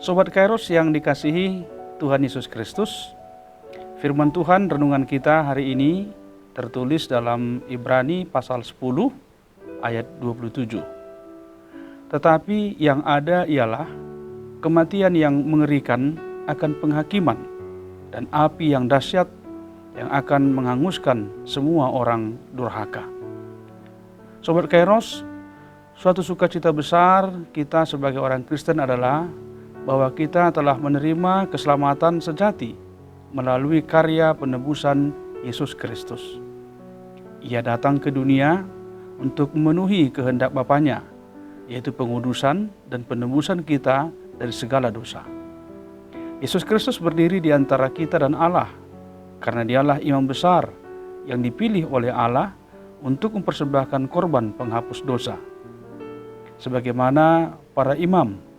Sobat Kairos yang dikasihi Tuhan Yesus Kristus, firman Tuhan renungan kita hari ini tertulis dalam Ibrani pasal 10 ayat 27. Tetapi yang ada ialah kematian yang mengerikan akan penghakiman dan api yang dahsyat yang akan menghanguskan semua orang durhaka. Sobat Kairos, suatu sukacita besar kita sebagai orang Kristen adalah bahwa kita telah menerima keselamatan sejati melalui karya penebusan Yesus Kristus. Ia datang ke dunia untuk memenuhi kehendak Bapa-Nya, yaitu pengudusan dan penebusan kita dari segala dosa. Yesus Kristus berdiri di antara kita dan Allah, karena Dialah imam besar yang dipilih oleh Allah untuk mempersembahkan korban penghapus dosa. Sebagaimana para imam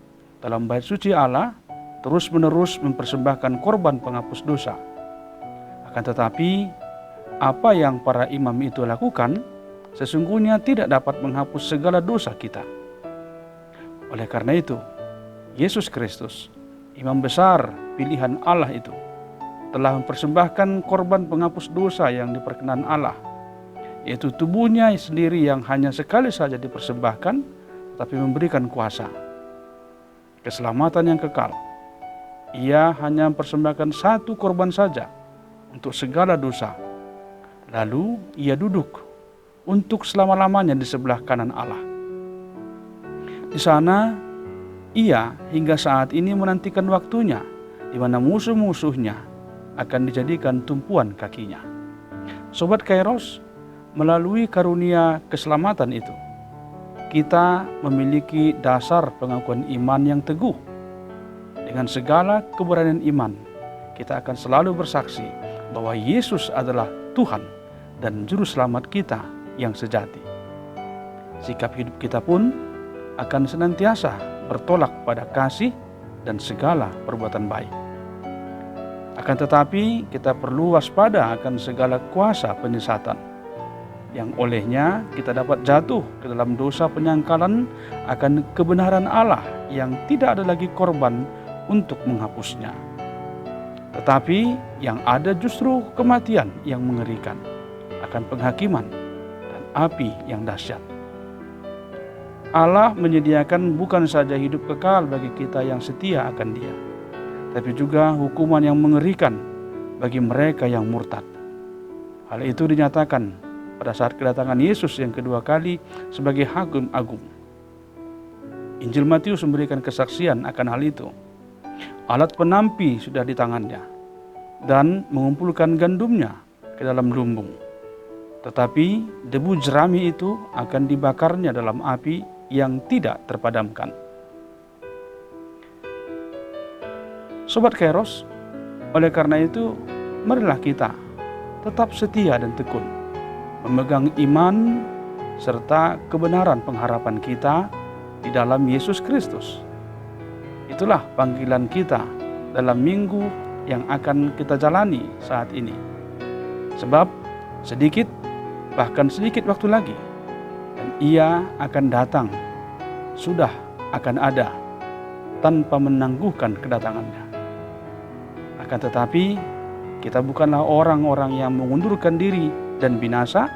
dalam bait suci Allah terus-menerus mempersembahkan korban penghapus dosa. Akan tetapi, apa yang para imam itu lakukan sesungguhnya tidak dapat menghapus segala dosa kita. Oleh karena itu, Yesus Kristus, imam besar pilihan Allah itu, telah mempersembahkan korban penghapus dosa yang diperkenan Allah, yaitu tubuhnya sendiri yang hanya sekali saja dipersembahkan, tetapi memberikan kuasa keselamatan yang kekal. Ia hanya mempersembahkan satu korban saja untuk segala dosa. Lalu ia duduk untuk selama-lamanya di sebelah kanan Allah. Di sana ia hingga saat ini menantikan waktunya di mana musuh-musuhnya akan dijadikan tumpuan kakinya. Sobat Kairos, melalui karunia keselamatan itu, kita memiliki dasar pengakuan iman yang teguh. Dengan segala keberanian iman, kita akan selalu bersaksi bahwa Yesus adalah Tuhan dan Juru Selamat kita yang sejati. Sikap hidup kita pun akan senantiasa bertolak pada kasih dan segala perbuatan baik. Akan tetapi, kita perlu waspada akan segala kuasa penyesatan yang olehnya kita dapat jatuh ke dalam dosa penyangkalan akan kebenaran Allah yang tidak ada lagi korban untuk menghapusnya. Tetapi yang ada justru kematian yang mengerikan akan penghakiman dan api yang dahsyat. Allah menyediakan bukan saja hidup kekal bagi kita yang setia akan Dia, tapi juga hukuman yang mengerikan bagi mereka yang murtad. Hal itu dinyatakan pada saat kedatangan Yesus yang kedua kali sebagai Hakim Agung. Injil Matius memberikan kesaksian akan hal itu. Alat penampi sudah di tangannya dan mengumpulkan gandumnya ke dalam lumbung. Tetapi debu jerami itu akan dibakarnya dalam api yang tidak terpadamkan. Sobat Kairos, oleh karena itu marilah kita tetap setia dan tekun memegang iman serta kebenaran pengharapan kita di dalam Yesus Kristus. Itulah panggilan kita dalam minggu yang akan kita jalani saat ini. Sebab sedikit, bahkan sedikit waktu lagi, dan Ia akan datang, sudah akan ada, tanpa menangguhkan kedatangannya. Akan tetapi, kita bukanlah orang-orang yang mengundurkan diri dan binasa,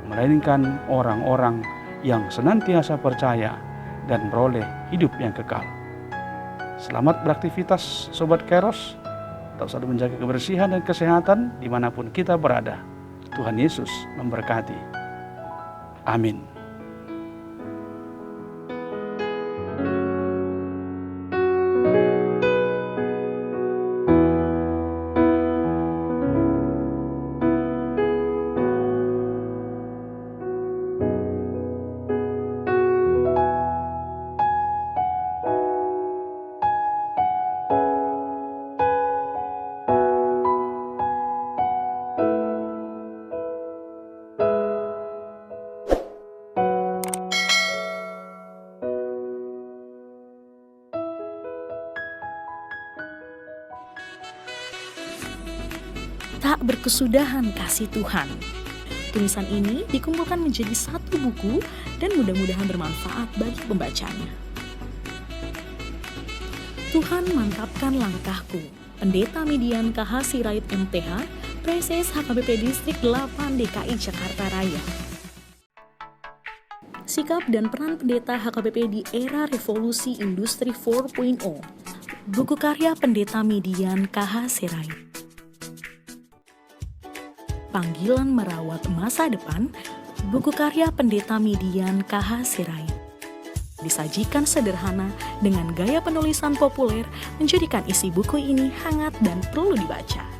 melainkan orang-orang yang senantiasa percaya dan beroleh hidup yang kekal. Selamat beraktivitas Sobat Kairos, tetap selalu menjaga kebersihan dan kesehatan dimanapun kita berada. Tuhan Yesus memberkati. Amin. Tak berkesudahan kasih Tuhan. Tulisan ini dikumpulkan menjadi satu buku dan mudah-mudahan bermanfaat bagi pembacanya. Tuhan mantapkan langkahku. Pendeta Median KH Sirait MTH, Preses HKBP Distrik 8 DKI Jakarta Raya. Sikap dan peran pendeta HKBP di era revolusi industri 4.0. Buku karya Pendeta Median KH Sirait. Panggilan merawat masa depan. Buku karya Pendeta Median KH Sirait. Disajikan sederhana dengan gaya penulisan populer, menjadikan isi buku ini hangat dan perlu dibaca.